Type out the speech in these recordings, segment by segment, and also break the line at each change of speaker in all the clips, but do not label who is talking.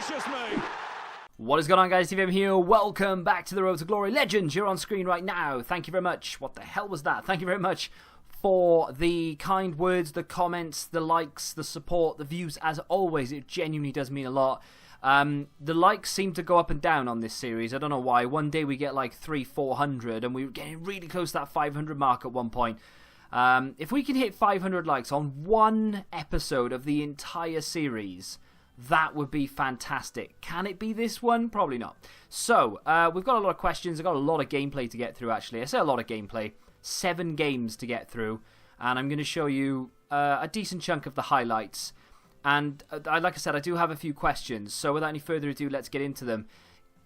gracious me!
What is going on, guys? TVM here. Welcome back to the Road to Glory. Legends, you're on screen right now. Thank you very much. What the hell was that? Thank you very much for the kind words, the comments, the likes, the support, the views. As always, it genuinely does mean a lot. The likes seem to go up and down on this series. I don't know why. One day we get like 300-400 and we were getting really close to that 500 mark at one point. If we can hit 500 likes on one episode of the entire series, that would be fantastic. Can it be this one? Probably not. So, we've got a lot of questions. I've got a lot of gameplay to get through, actually. I say a lot of gameplay. 7 games to get through. And I'm going to show you a decent chunk of the highlights. And like I said, I do have a few questions. So without any further ado, let's get into them.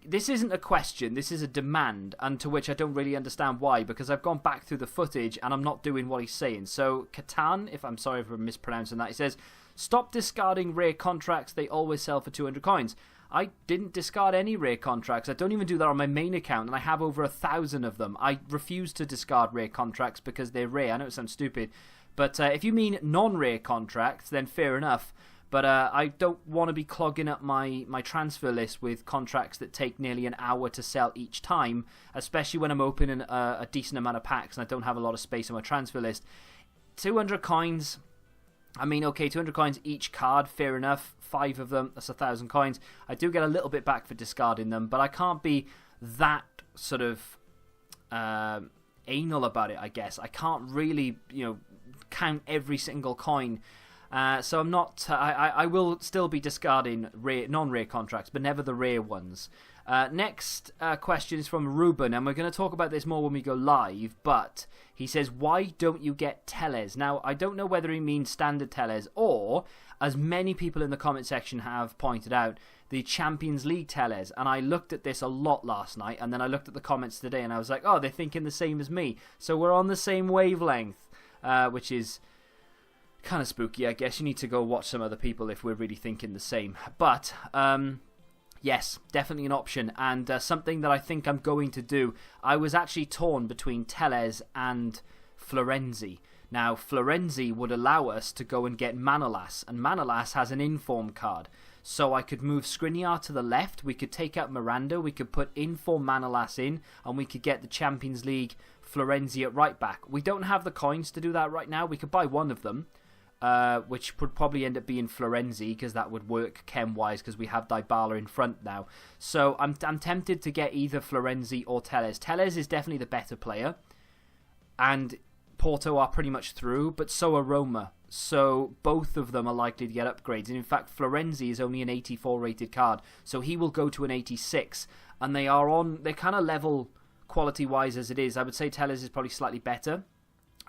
This isn't a question, this is a demand, and to which I don't really understand why, because I've gone back through the footage and I'm not doing what he's saying. So, Catan, if I'm sorry for mispronouncing that, he says, stop discarding rare contracts, they always sell for 200 coins. I didn't discard any rare contracts. I don't even do that on my main account, and I have over 1,000 of them. I refuse to discard rare contracts because they're rare. I know it sounds stupid, but if you mean non-rare contracts, then fair enough. But I don't want to be clogging up my transfer list with contracts that take nearly an hour to sell each time, especially when I'm opening a decent amount of packs and I don't have a lot of space on my transfer list. 200 coins, I mean, okay, 200 coins each card, fair enough. 5 of them, that's 1,000 coins. I do get a little bit back for discarding them, but I can't be that sort of anal about it, I guess. I can't really, count every single coin. So I'm not. I will still be discarding non-rare contracts, but never the rare ones. Next question is from Ruben, and we're going to talk about this more when we go live. But he says, "Why don't you get teles?" Now, I don't know whether he means standard teles or, as many people in the comment section have pointed out, the Champions League teles. And I looked at this a lot last night, and then I looked at the comments today, and I was like, "Oh, they're thinking the same as me." So we're on the same wavelength, which is kind of spooky, I guess. You need to go watch some other people if we're really thinking the same. But yes, definitely an option, and something that I think I'm going to do. I was actually torn between Teles and Florenzi. Now, Florenzi would allow us to go and get Manolas, and Manolas has an inform card. So I could move Skriniar to the left, we could take out Miranda, we could put inform Manolas in, and we could get the Champions League Florenzi at right back. We don't have the coins to do that right now. We could buy one of them, which would probably end up being Florenzi, because that would work chem-wise, because we have Dybala in front now. So I'm tempted to get either Florenzi or Teles. Teles is definitely the better player, and Porto are pretty much through, but so are Roma. So both of them are likely to get upgrades. And in fact, Florenzi is only an 84 rated card, so he will go to an 86. And they're kind of level quality-wise as it is. I would say Teles is probably slightly better.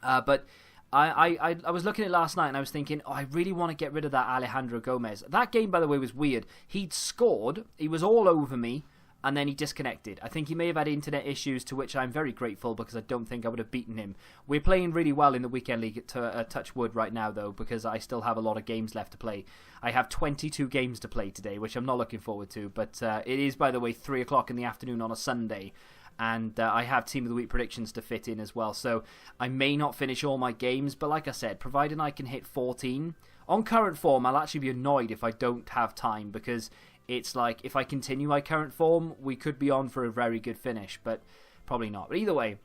But I was looking at it last night and I was thinking, I really want to get rid of that Alejandro Gomez. That game, by the way, was weird. He'd scored, he was all over me, and then he disconnected. I think he may have had internet issues, to which I'm very grateful, because I don't think I would have beaten him. We're playing really well in the Weekend League at touch wood right now, though, because I still have a lot of games left to play. I have 22 games to play today, which I'm not looking forward to, but it is, by the way, 3 o'clock in the afternoon on a Sunday. And I have Team of the Week predictions to fit in as well. So I may not finish all my games, but like I said, providing I can hit 14. On current form, I'll actually be annoyed if I don't have time, because it's like, if I continue my current form, we could be on for a very good finish, but probably not. But either way,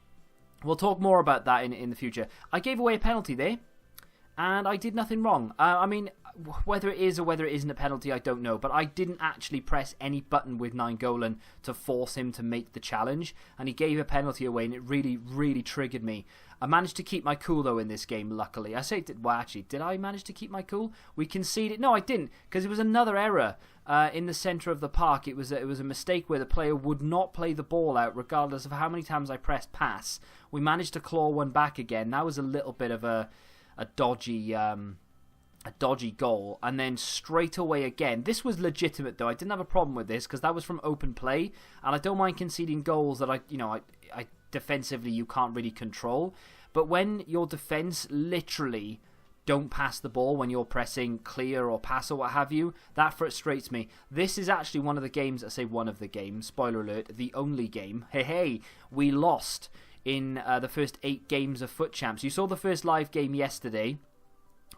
we'll talk more about that in the future. I gave away a penalty there, and I did nothing wrong. I mean, whether it is or whether it isn't a penalty, I don't know. But I didn't actually press any button with Nainggolan to force him to make the challenge. And he gave a penalty away, and it really, really triggered me. I managed to keep my cool, though, in this game, luckily. I say, well, actually, did I manage to keep my cool? We conceded. No, I didn't, because it was another error in the centre of the park. It was a mistake where the player would not play the ball out, regardless of how many times I pressed pass. We managed to claw one back again. That was a little bit of a dodgy goal, and then straight away again. This was legitimate, though. I didn't have a problem with this because that was from open play, and I don't mind conceding goals that I defensively you can't really control. But when your defense literally don't pass the ball when you're pressing clear or pass or what have you, that frustrates me. This is actually one of the games, I say one of the games, spoiler alert, the only game, we lost in the first 8 games of Foot Champs. You saw the first live game yesterday.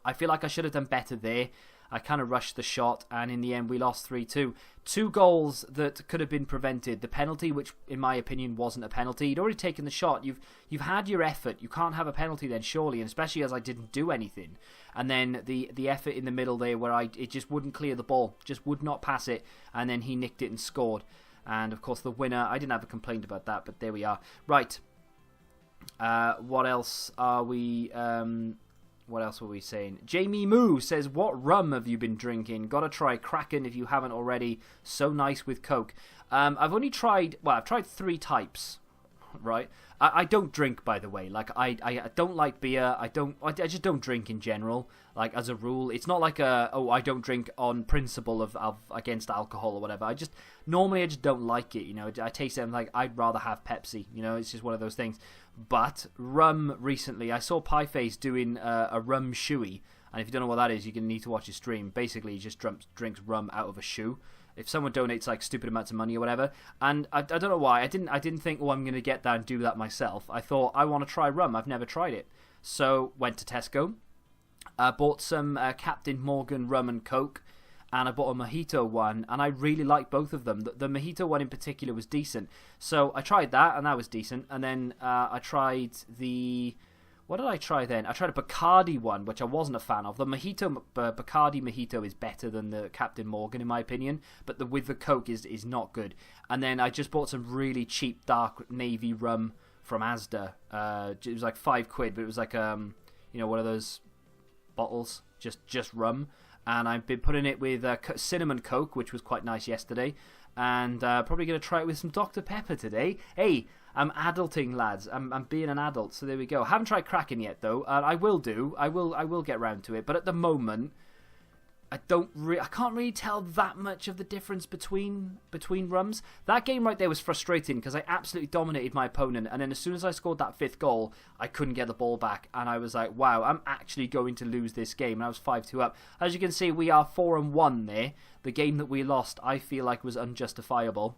I feel like I should have done better there. I kind of rushed the shot, and in the end we lost 3-2. 2 goals that could have been prevented. The penalty, which in my opinion wasn't a penalty. You'd already taken the shot. You've had your effort. You can't have a penalty then, surely, and especially as I didn't do anything. And then the effort in the middle there where it just wouldn't clear the ball, just would not pass it, and then he nicked it and scored. And of course the winner, I didn't have a complaint about that, but there we are. Right. What else are we... What else were we saying? Jamie Moo says, what rum have you been drinking? Gotta try Kraken if you haven't already. So nice with Coke. I've tried 3 types, right? I don't drink, by the way. Like, I don't like beer. I just don't drink in general, like, as a rule. It's not like I don't drink on principle of against alcohol or whatever. Normally I just don't like it, you know. I taste it and I'm like, I'd rather have Pepsi, you know. It's just one of those things. But rum recently, I saw Pieface doing a rum shoey, and if you don't know what that is, you're gonna need to watch his stream. Basically, he just drinks rum out of a shoe. If someone donates like stupid amounts of money or whatever, and I don't know why, I didn't think, oh, I'm gonna get that and do that myself. I thought I want to try rum. I've never tried it, so went to Tesco, bought some Captain Morgan rum and Coke. And I bought a mojito one, and I really liked both of them. The mojito one in particular was decent. So I tried that, and that was decent. And then I tried what did I try then? I tried a Bacardi one, which I wasn't a fan of. The Bacardi mojito is better than the Captain Morgan, in my opinion. But with the Coke is not good. And then I just bought some really cheap dark navy rum from Asda. It was like £5, but it was like one of those bottles, just rum. And I've been putting it with cinnamon Coke, which was quite nice yesterday. And probably going to try it with some Dr. Pepper today. Hey, I'm adulting, lads. I'm being an adult, so there we go. Haven't tried Kraken yet, though. I will do. I will get round to it. But at the moment, I can't really tell that much of the difference between rums. That game right there was frustrating because I absolutely dominated my opponent, and then as soon as I scored that 5th goal, I couldn't get the ball back, and I was like, wow, I'm actually going to lose this game. And I was 5-2 up. As you can see, we are 4-1 there. The game that we lost, I feel like, was unjustifiable.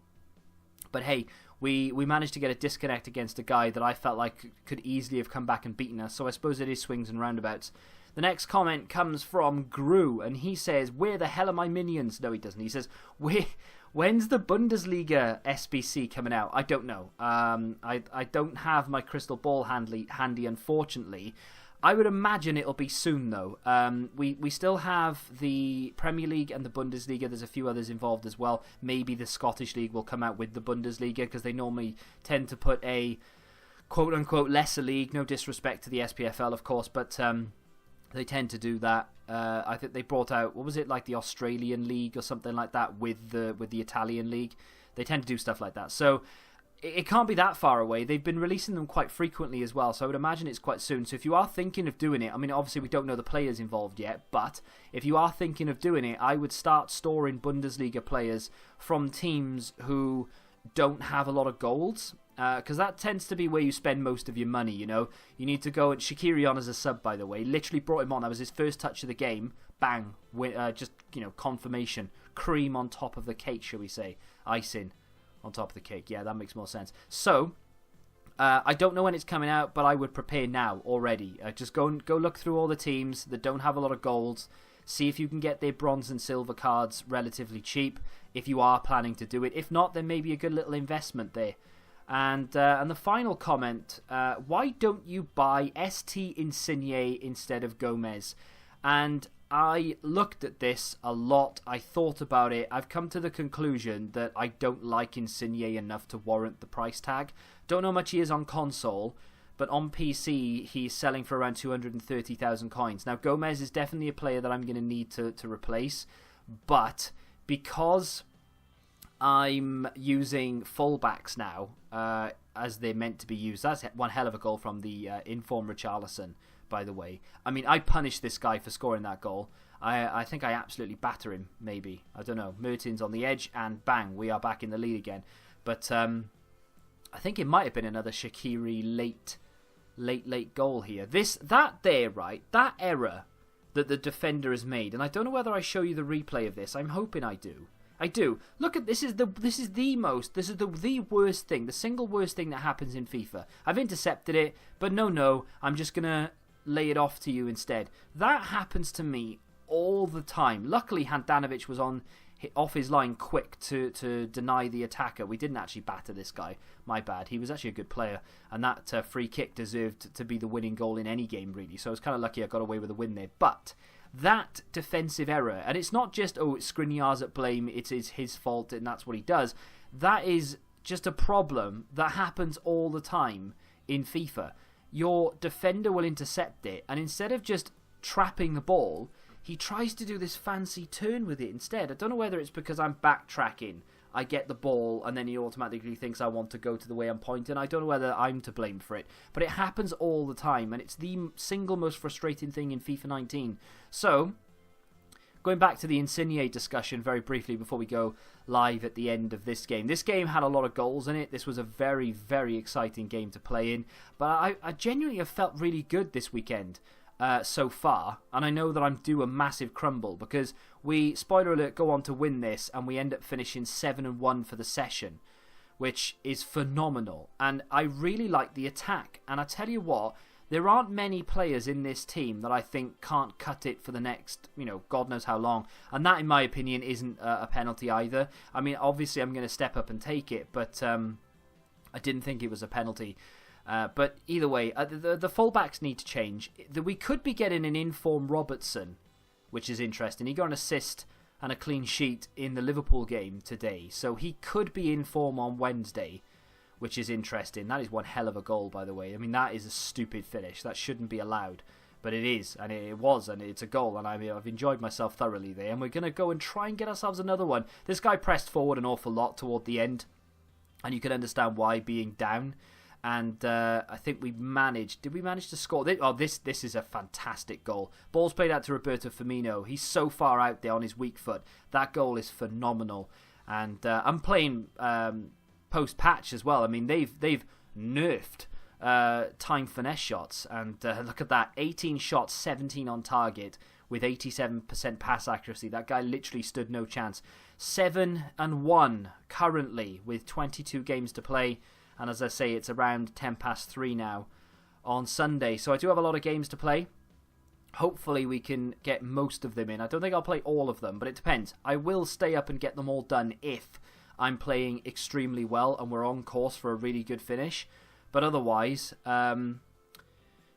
But hey, we managed to get a disconnect against a guy that I felt like could easily have come back and beaten us, so I suppose it is swings and roundabouts. The next comment comes from Gru, and he says, where the hell are my minions? No, he doesn't. He says, when's the Bundesliga SBC coming out? I don't know. I don't have my crystal ball handy, unfortunately. I would imagine it'll be soon, though. We still have the Premier League and the Bundesliga. There's a few others involved as well. Maybe the Scottish League will come out with the Bundesliga, because they normally tend to put a quote-unquote lesser league. No disrespect to the SPFL, of course, but... they tend to do that. I think they brought out, what was it, like the Australian League or something like that with the Italian League. They tend to do stuff like that. So it can't be that far away. They've been releasing them quite frequently as well, so I would imagine it's quite soon. So if you are thinking of doing it, I mean, obviously we don't know the players involved yet, but if you are thinking of doing it, I would start storing Bundesliga players from teams who don't have a lot of golds. Because that tends to be where you spend most of your money, you know. You need to go, and Shaqiri on as a sub, by the way. Literally brought him on. That was his first touch of the game. Bang. Just, confirmation. Cream on top of the cake, shall we say. Icing on top of the cake. Yeah, that makes more sense. So, I don't know when it's coming out, but I would prepare now already. Just go look through all the teams that don't have a lot of golds. See if you can get their bronze and silver cards relatively cheap, if you are planning to do it. If not, then maybe a good little investment there. And the final comment, why don't you buy ST Insigne instead of Gomez? And I looked at this a lot. I thought about it. I've come to the conclusion that I don't like Insigne enough to warrant the price tag. Don't know how much he is on console, but on PC he's selling for around 230,000 coins. Now Gomez is definitely a player that I'm going to need to replace, but because I'm using fullbacks now, as they're meant to be used. That's one hell of a goal from the inform Richarlison, by the way. I mean, I punished this guy for scoring that goal. I think I absolutely batter him, maybe. I don't know. Mertens on the edge, and bang, we are back in the lead again. But I think it might have been another Shaqiri late goal here. That error that the defender has made, and I don't know whether I show you the replay of this. I'm hoping I do. I do. Look at this. The worst thing, the single worst thing that happens in FIFA. I've intercepted it, but no, I'm just gonna lay it off to you instead. That happens to me all the time. Luckily, Handanovic was off his line quick to deny the attacker. We didn't actually batter this guy. My bad. He was actually a good player, and that free kick deserved to be the winning goal in any game, really. So I was kind of lucky I got away with a win there. But that defensive error, and it's not just, it's Skriniar's at blame, it is his fault, and that's what he does. That is just a problem that happens all the time in FIFA. Your defender will intercept it, and instead of just trapping the ball, he tries to do this fancy turn with it instead. I don't know whether it's because I'm backtracking, I get the ball, and then he automatically thinks I want to go to the way I'm pointing. I don't know whether I'm to blame for it, but it happens all the time, and it's the single most frustrating thing in FIFA 19. So, going back to the Insigne discussion very briefly before we go live at the end of this game. This game had a lot of goals in it. This was a very, very exciting game to play in, but I genuinely have felt really good this weekend. So far, and I know that I'm due a massive crumble because we, spoiler alert, go on to win this and we end up finishing 7-1 for the session, which is phenomenal, and I really like the attack. And I tell you what, there aren't many players in this team that I think can't cut it for the next, God knows how long, and that in my opinion isn't a penalty either. I mean, obviously I'm going to step up and take it, but I didn't think it was a penalty. But either way, the fullbacks need to change. We could be getting an in-form Robertson, which is interesting. He got an assist and a clean sheet in the Liverpool game today, so he could be in form on Wednesday, which is interesting. That is one hell of a goal, by the way. I mean, that is a stupid finish. That shouldn't be allowed, but it is, and it was, and it's a goal, and I've enjoyed myself thoroughly there, and we're going to go and try and get ourselves another one. This guy pressed forward an awful lot toward the end, and you can understand why, being down. And I think we managed. Did we manage to score? This is a fantastic goal. Ball's played out to Roberto Firmino. He's so far out there on his weak foot. That goal is phenomenal. And I'm playing post-patch as well. I mean, they've nerfed time finesse shots. And look at that. 18 shots, 17 on target with 87% pass accuracy. That guy literally stood no chance. 7-1 currently with 22 games to play. And as I say, it's around 3:10 now on Sunday. So I do have a lot of games to play. Hopefully we can get most of them in. I don't think I'll play all of them, but it depends. I will stay up and get them all done if I'm playing extremely well and we're on course for a really good finish. But otherwise,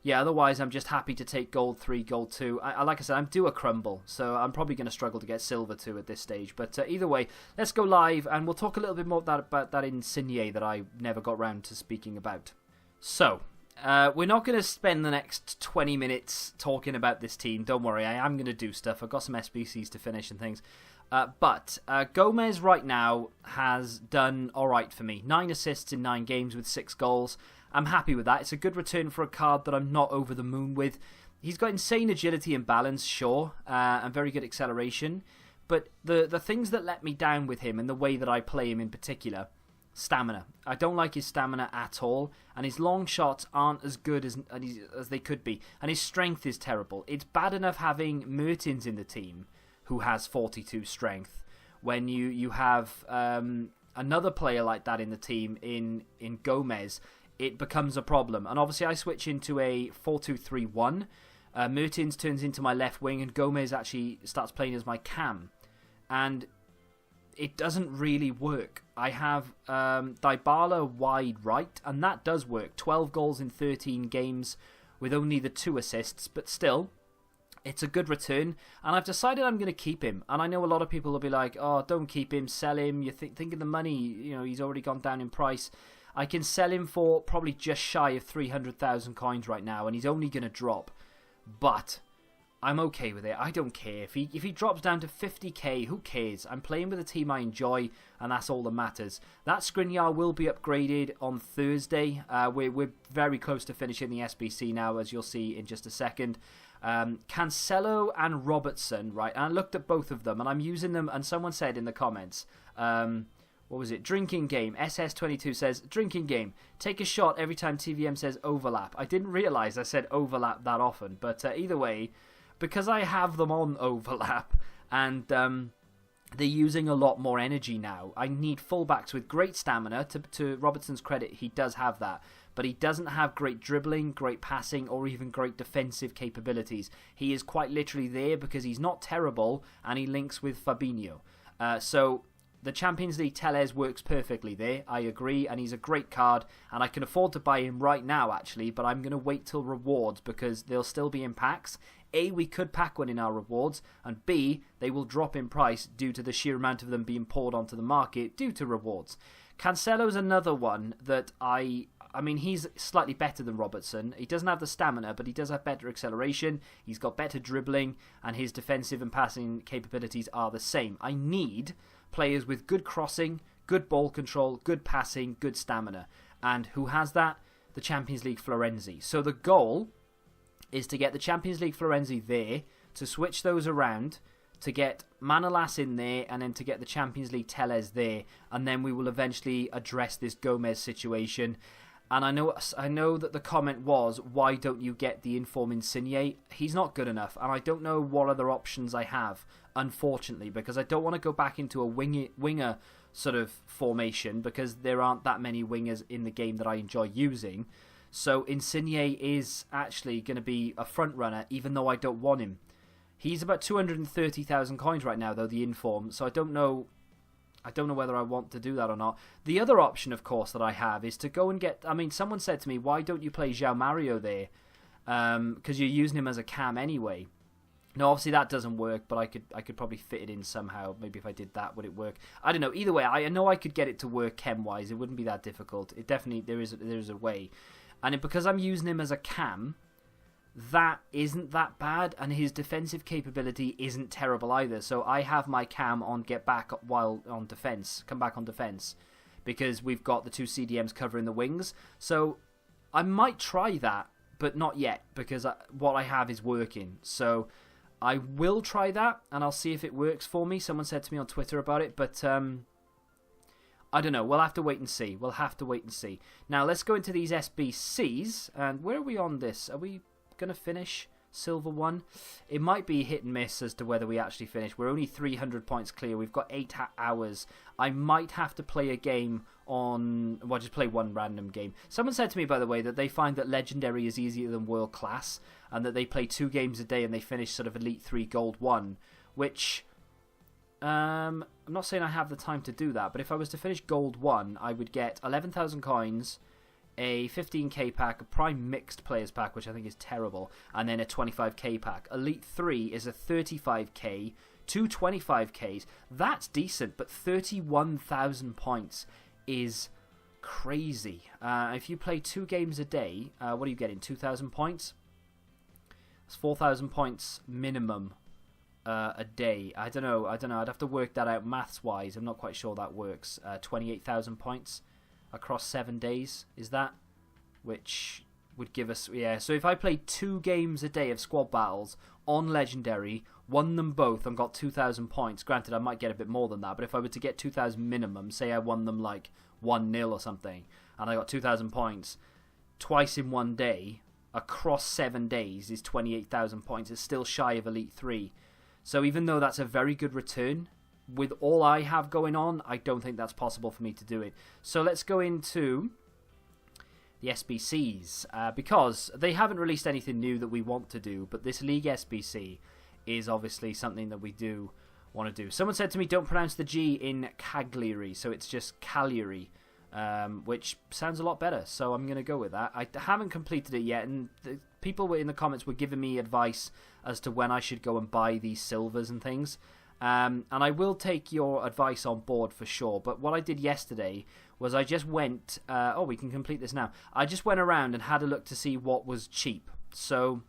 otherwise I'm just happy to take gold 3, gold 2. Like I said, I'm due a crumble, so I'm probably going to struggle to get silver 2 at this stage. But either way, let's go live, and we'll talk a little bit more about that Insigne that I never got round to speaking about. So, we're not going to spend the next 20 minutes talking about this team. Don't worry, I am going to do stuff. I've got some SBCs to finish and things. But Gomez right now has done alright for me. 9 assists in 9 games with 6 goals. I'm happy with that. It's a good return for a card that I'm not over the moon with. He's got insane agility and balance, sure, and very good acceleration. But the things that let me down with him and the way that I play him in particular, stamina. I don't like his stamina at all, and his long shots aren't as good as they could be. And his strength is terrible. It's bad enough having Mertens in the team, who has 42 strength, when you have another player like that in the team in Gomez. It becomes a problem. And obviously I switch into a 4-2-3-1. Mertens turns into my left wing and Gomez actually starts playing as my cam. And it doesn't really work. I have Dybala wide right, and that does work. 12 goals in 13 games with only the 2 assists, but still, it's a good return. And I've decided I'm going to keep him. And I know a lot of people will be like, oh, don't keep him, sell him. You're thinking the money, he's already gone down in price. I can sell him for probably just shy of 300,000 coins right now, and he's only going to drop. But I'm okay with it. I don't care. If he drops down to 50k, who cares? I'm playing with a team I enjoy, and that's all that matters. That Skriniar will be upgraded on Thursday. We're very close to finishing the SBC now, as you'll see in just a second. Cancelo and Robertson, right? And I looked at both of them, and I'm using them, and someone said in the comments... what was it? Drinking game. SS22 says, drinking game. Take a shot every time TVM says overlap. I didn't realise I said overlap that often. But either way, because I have them on overlap and they're using a lot more energy now, I need fullbacks with great stamina. To Robertson's credit, he does have that. but he doesn't have great dribbling, great passing, or even great defensive capabilities. He is quite literally there because he's not terrible, and he links with Fabinho. So the Champions League Telles works perfectly there, I agree, and he's a great card, and I can afford to buy him right now, actually, but I'm going to wait till rewards because they'll still be in packs. A, we could pack one in our rewards, and B, they will drop in price due to the sheer amount of them being poured onto the market due to rewards. Cancelo's another one that I mean, he's slightly better than Robertson. He doesn't have the stamina, but he does have better acceleration. He's got better dribbling, and his defensive and passing capabilities are the same. I need players with good crossing, good ball control, good passing, good stamina. And who has that? The Champions League Florenzi. So the goal is to get the Champions League Florenzi there, to switch those around, to get Manolas in there, and then to get the Champions League Telles there, and then we will eventually address this Gomez situation. And I know that the comment was, why don't you get the inform Insigne? He's not good enough, and I don't know what other options I have, unfortunately, because I don't want to go back into a winger sort of formation, because there aren't that many wingers in the game that I enjoy using. So Insigne is actually going to be a front runner, even though I don't want him. He's about 230,000 coins right now, though, the inform. So I don't know whether I want to do that or not. The other option, of course, that I have is to go and get... I mean, someone said to me, why don't you play João Mario there? Because you're using him as a cam anyway. No, obviously that doesn't work, but I could probably fit it in somehow. Maybe if I did that, would it work? I don't know. Either way, I know I could get it to work chem-wise. It wouldn't be that difficult. It definitely... There is a way. And because I'm using him as a cam, that isn't that bad, and his defensive capability isn't terrible either. So I have my cam on get back while on defense, come back on defense, because we've got the two CDMs covering the wings. So I might try that, but not yet, because what I have is working. So I will try that, and I'll see if it works for me. Someone said to me on Twitter about it, but I don't know. We'll have to wait and see. Now, let's go into these SBCs. And where are we on this? Are we going to finish Silver 1? It might be hit and miss as to whether we actually finish. We're only 300 points clear. We've got 8 hours. I might have to play a game on... Well, just play one random game. Someone said to me, by the way, that they find that Legendary is easier than World Class, and that they play 2 games a day and they finish sort of Elite 3 Gold 1, which... I'm not saying I have the time to do that, but if I was to finish Gold 1, I would get 11,000 coins, a 15k pack, a Prime Mixed Players pack, which I think is terrible, and then a 25k pack. Elite 3 is a 35k, 2 25ks. That's decent, but 31,000 points is crazy. If you play 2 games a day, what are you getting? 2,000 points? That's 4,000 points minimum. A day. I don't know. I'd have to work that out maths wise. I'm not quite sure that works. 28,000 points across 7 days is that, which would give us, yeah. So if I played 2 games a day of squad battles on Legendary, won them both and got 2,000 points. Granted, I might get a bit more than that, but if I were to get 2,000 minimum, say I won them like 1-0 or something, and I got 2,000 points twice in one day across 7 days is 28,000 points. It's still shy of Elite 3. So even though that's a very good return, with all I have going on, I don't think that's possible for me to do it. So let's go into the SBCs, because they haven't released anything new that we want to do, but this League SBC is obviously something that we do want to do. Someone said to me, don't pronounce the G in Cagliari, so it's just Cagliari, which sounds a lot better, so I'm going to go with that. I haven't completed it yet, and people in the comments were giving me advice as to when I should go and buy these silvers and things. And I will take your advice on board for sure. But what I did yesterday was I just went... oh, we can complete this now. I just went around and had a look to see what was cheap. So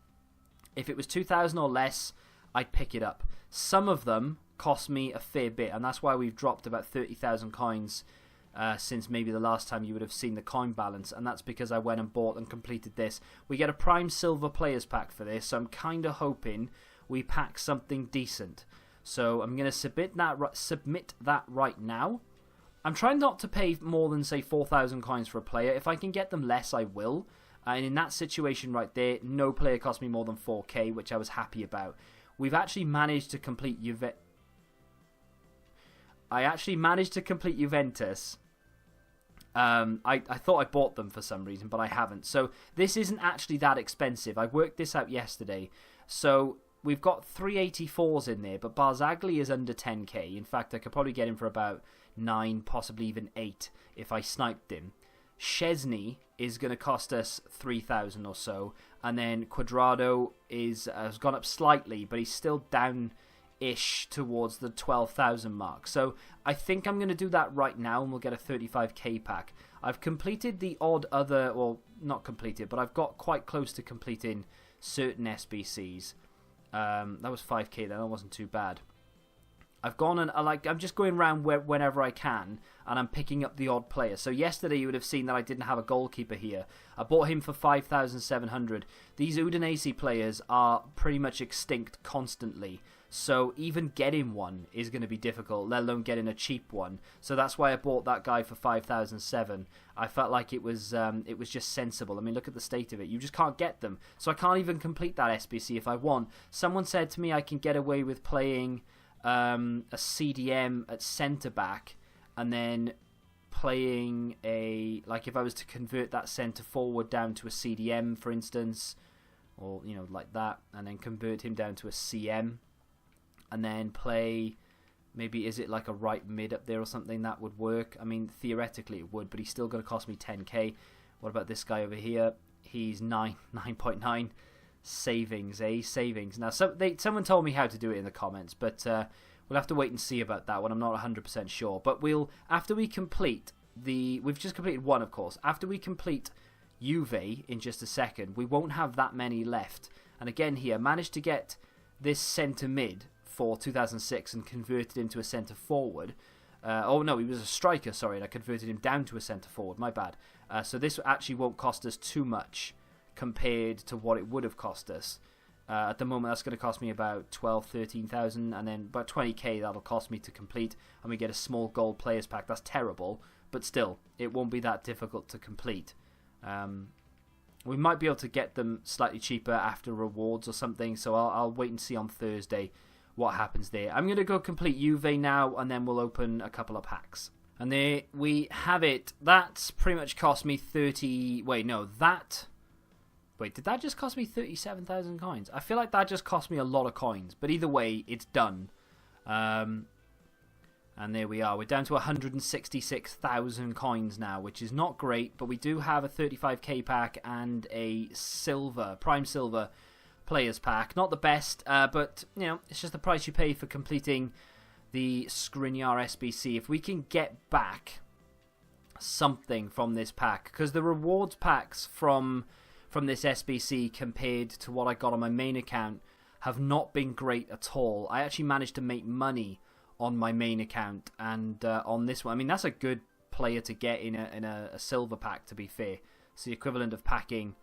if it was 2,000 or less, I'd pick it up. Some of them cost me a fair bit, and that's why we've dropped about 30,000 coins since maybe the last time you would have seen the coin balance, and that's because I went and bought and completed this. We get a Prime Silver Players pack for this, so I'm kind of hoping we pack something decent. So I'm going to submit that right now. I'm trying not to pay more than, say, 4,000 coins for a player. If I can get them less, I will. And in that situation right there, no player cost me more than 4k, which I was happy about. We've actually managed to complete Juventus I thought I bought them for some reason, but I haven't. So this isn't actually that expensive. I worked this out yesterday. So we've got 384s in there, but Barzagli is under 10k. In fact, I could probably get him for about 9, possibly even 8 if I sniped him. Szczesny is going to cost us 3,000 or so, and then Cuadrado has gone up slightly, but he's still down-ish towards the 12,000 mark. So I think I'm going to do that right now, and we'll get a 35k pack. I've completed the odd other, well, not completed, but I've got quite close to completing certain SBCs. That was 5k then, that wasn't too bad. I've gone and I'm just going around whenever I can, and I'm picking up the odd player. So yesterday you would have seen that I didn't have a goalkeeper here. I bought him for 5,700. These Udinese players are pretty much extinct constantly. So even getting one is going to be difficult, let alone getting a cheap one. So that's why I bought that guy for 5,007. I felt like it was just sensible. I mean, look at the state of it. You just can't get them. So I can't even complete that SBC if I want. Someone said to me I can get away with playing a CDM at centre back, and then playing like if I was to convert that centre forward down to a CDM, for instance, or like that, and then convert him down to a CM, and then play maybe, is it like a right mid up there or something? That would work. I mean, theoretically it would, but he's still going to cost me 10k. What about this guy over here? He's 9.9. Savings, savings. Now, someone told me how to do it in the comments, but we'll have to wait and see about that one. I'm not 100% sure. But after we complete we've just completed one, of course. After we complete Juve in just a second, we won't have that many left. And again here, managed to get this centre mid for 2006 and converted him to a centre forward. Oh no, he was a striker, sorry, and I converted him down to a centre forward, my bad. So this actually won't cost us too much compared to what it would have cost us. At the moment, that's going to cost me about 13,000, and then about 20k that'll cost me to complete, and we get a small gold players pack. That's terrible, but still, it won't be that difficult to complete. We might be able to get them slightly cheaper after rewards or something, so I'll wait and see on Thursday what happens there. I'm going to go complete Juve now, and then we'll open a couple of packs. And there we have it. That's pretty much cost me 30... Wait, no, that... Wait, did that just cost me 37,000 coins? I feel like that just cost me a lot of coins. But either way, it's done. And there we are. We're down to 166,000 coins now, which is not great. But we do have a 35k pack and a Prime Silver Players pack. Not the best, but, it's just the price you pay for completing the Skriniar SBC. If we can get back something from this pack, because the rewards packs from this SBC compared to what I got on my main account have not been great at all. I actually managed to make money on my main account, and on this one, I mean, that's a good player to get in a silver pack, to be fair. It's the equivalent of packing...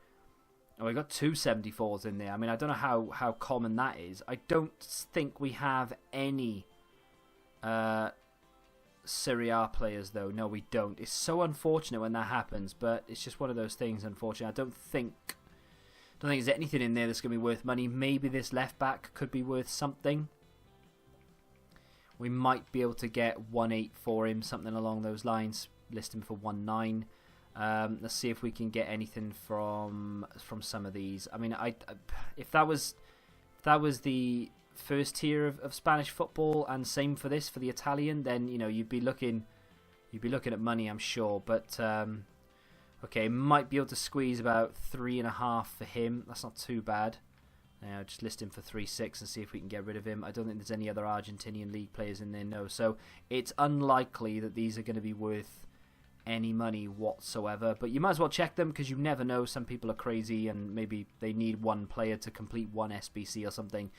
Oh, we got two 74s in there. I mean, I don't know how common that is. I don't think we have any Serie A players, though. No, we don't. It's so unfortunate when that happens, but it's just one of those things, unfortunately. I don't think there's anything in there that's going to be worth money. Maybe this left back could be worth something. We might be able to get 1.8 for him, something along those lines. List him for 1.9. Let's see if we can get anything from some of these. I mean, if that was the first tier of Spanish football, and same for this for the Italian, then you'd be looking at money, I'm sure. But okay, might be able to squeeze about 3.5 for him. That's not too bad. Just list him for 3.6 and see if we can get rid of him. I don't think there's any other Argentinian league players in there, no. So it's unlikely that these are going to be worth any money whatsoever, but you might as well check them, because you never know. Some people are crazy and maybe they need one player to complete one SBC or something.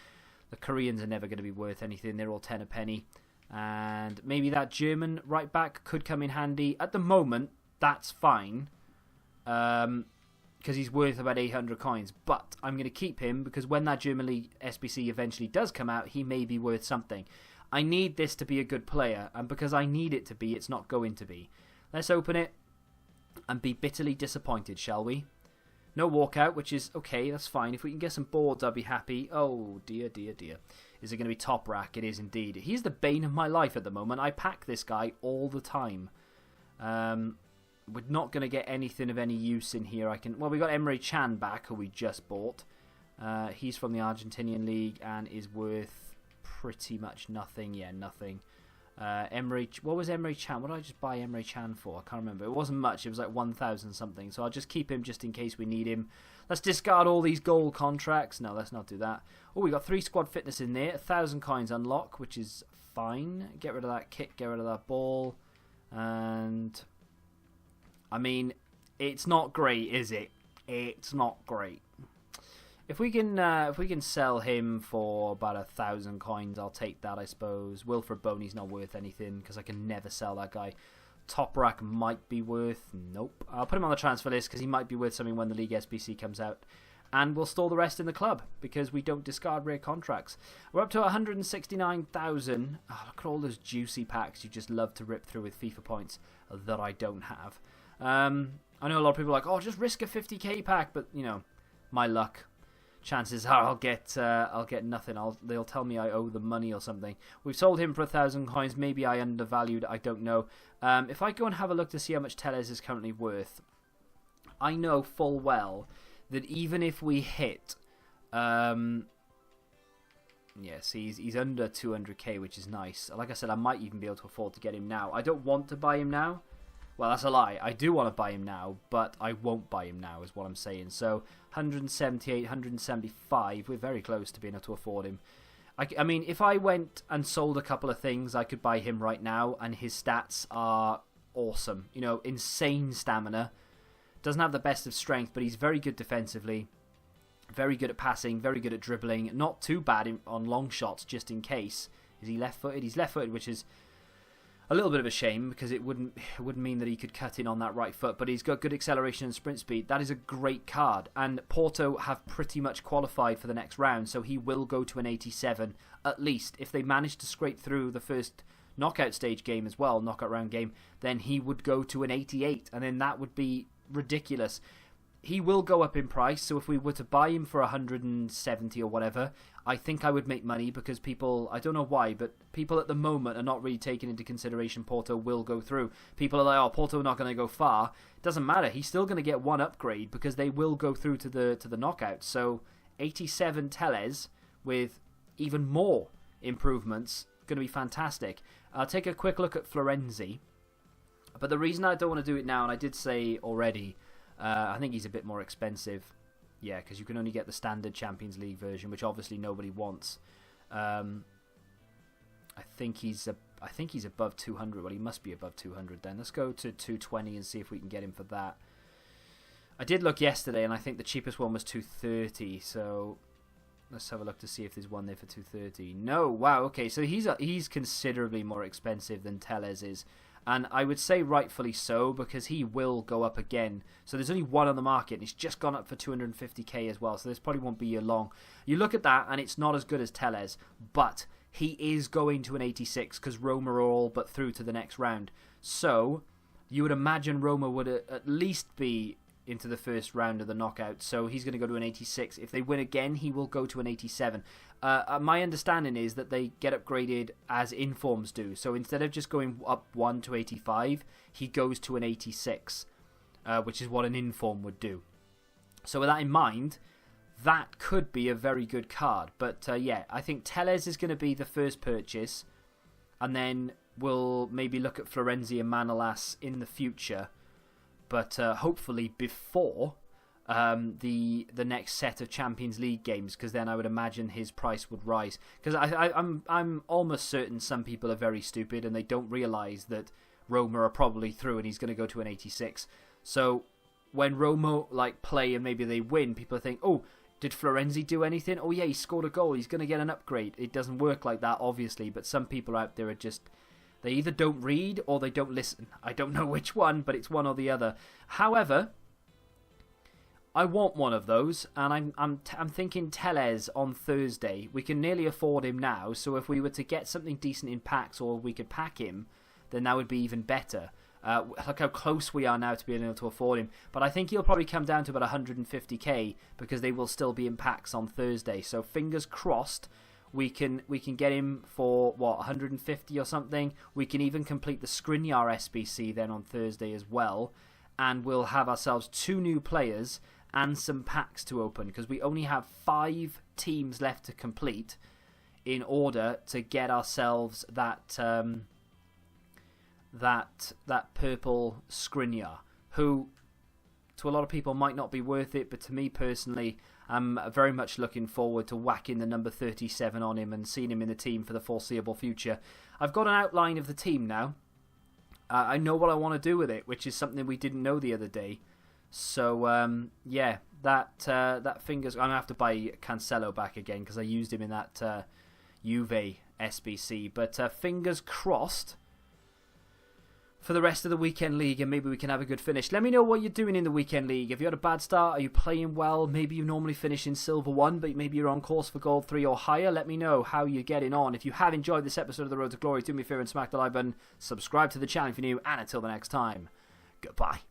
The Koreans are never going to be worth anything. They're all 10 a penny, and maybe that German right back could come in handy. At the moment, that's fine, because he's worth about 800 coins, but I'm going to keep him because when that German League SBC eventually does come out, he may be worth something. I need this to be a good player, and because I need it to be, it's not going to be. Let's open it and be bitterly disappointed, shall we? No walkout, which is okay, that's fine. If we can get some boards, I'll be happy. Oh, dear, dear, dear. Is it going to be top rack? It is indeed. He's the bane of my life at the moment. I pack this guy all the time. we're not going to get anything of any use in here. Well, we got Emre Can back, who we just bought. He's from the Argentinian league and is worth pretty much nothing. Yeah, nothing. What was Emre Can? What did I just buy Emre Can for? I can't remember. It wasn't much. It was like 1,000 something. So I'll just keep him just in case we need him. Let's discard all these gold contracts. No, let's not do that. Oh, we got 3 squad fitness in there. 1,000 coins unlock, which is fine. Get rid of that kick. Get rid of that ball. And I mean, it's not great, is it? It's not great. If we can sell him for about 1,000 coins, I'll take that, I suppose. Wilfred Boney's not worth anything because I can never sell that guy. Toprak might be worth... Nope. I'll put him on the transfer list because he might be worth something when the League SBC comes out. And we'll store the rest in the club because we don't discard rare contracts. We're up to 169,000. Oh, look at all those juicy packs you just love to rip through with FIFA points that I don't have. I know a lot of people are like, oh, just risk a 50k pack, but, you know, my luck. Chances are I'll get nothing. They'll tell me I owe them money or something. We've sold him for 1,000 coins. Maybe I undervalued. I don't know. If I go and have a look to see how much Tellez is currently worth, I know full well that even if we hit, yes, he's under 200k, which is nice. Like I said, I might even be able to afford to get him now. I don't want to buy him now. Well, that's a lie. I do want to buy him now, but I won't buy him now is what I'm saying. So 178, 175, we're very close to being able to afford him. I mean, if I went and sold a couple of things, I could buy him right now, and his stats are awesome. You know, insane stamina. Doesn't have the best of strength, but he's very good defensively. Very good at passing, very good at dribbling. Not too bad on long shots, just in case. Is he left-footed? He's left-footed, which is a little bit of a shame because it wouldn't mean that he could cut in on that right foot, but he's got good acceleration and sprint speed. That is a great card, and Porto have pretty much qualified for the next round, so he will go to an 87 at least. If they manage to scrape through the first knockout stage game as well, knockout round game, then he would go to an 88, and then that would be ridiculous. He will go up in price, so if we were to buy him for 170 or whatever, I think I would make money because people, I don't know why, but people at the moment are not really taking into consideration Porto will go through. People are like, oh, Porto are not going to go far. It doesn't matter. He's still going to get one upgrade because they will go through to the knockouts. So 87 Tellez with even more improvements, going to be fantastic. I'll take a quick look at Florenzi. But the reason I don't want to do it now, and I did say already, I think he's a bit more expensive. Yeah, because you can only get the standard Champions League version, which obviously nobody wants. I think he's above 200. Well, he must be above 200 then. Let's go to 220 and see if we can get him for that. I did look yesterday, and I think the cheapest one was 230. So let's have a look to see if there's one there for 230. No, wow. Okay, so he's considerably more expensive than Tellez is. And I would say rightfully so, because he will go up again. So there's only one on the market, and it's just gone up for 250k as well. So this probably won't be year long. You look at that, and it's not as good as Tellez, but he is going to an 86 because Roma are all but through to the next round. So you would imagine Roma would at least be into the first round of the knockout. So he's going to go to an 86. If they win again, he will go to an 87. My understanding is that they get upgraded as informs do. So instead of just going up 1 to 85, he goes to an 86, which is what an inform would do. So with that in mind, that could be a very good card. But yeah, I think Tellez is going to be the first purchase, and then we'll maybe look at Florenzi and Manolas in the future, but hopefully before the next set of Champions League games, because then I would imagine his price would rise. Because I'm almost certain some people are very stupid and they don't realise that Roma are probably through and he's going to go to an 86. So when Roma play and maybe they win, people think, oh, did Florenzi do anything? Oh yeah, he scored a goal. He's going to get an upgrade. It doesn't work like that, obviously, but some people out there are just... They either don't read or they don't listen. I don't know which one, but it's one or the other. However, I want one of those, and I'm thinking Tellez on Thursday. We can nearly afford him now, so if we were to get something decent in packs or we could pack him, then that would be even better. Look how close we are now to being able to afford him. But I think he'll probably come down to about 150k because they will still be in packs on Thursday. So fingers crossed. We can get him for, what, 150 or something. We can even complete the Skriniar SBC then on Thursday as well. and we'll have ourselves 2 new players and some packs to open, because we only have 5 teams left to complete in order to get ourselves that that purple Skriniar, who to a lot of people might not be worth it, but to me personally, I'm very much looking forward to whacking the number 37 on him and seeing him in the team for the foreseeable future. I've got an outline of the team now. I know what I want to do with it, which is something we didn't know the other day. So, yeah, that fingers... I'm going to have to buy Cancelo back again because I used him in that Juve SBC. But fingers crossed for the rest of the Weekend League, and maybe we can have a good finish. Let me know what you're doing in the Weekend League. Have you had a bad start? Are you playing well? Maybe you normally finish in Silver 1, but maybe you're on course for Gold 3 or higher. Let me know how you're getting on. If you have enjoyed this episode of The Road to Glory, do me a favour and smack the like button. Subscribe to the channel if you're new, and until the next time, goodbye.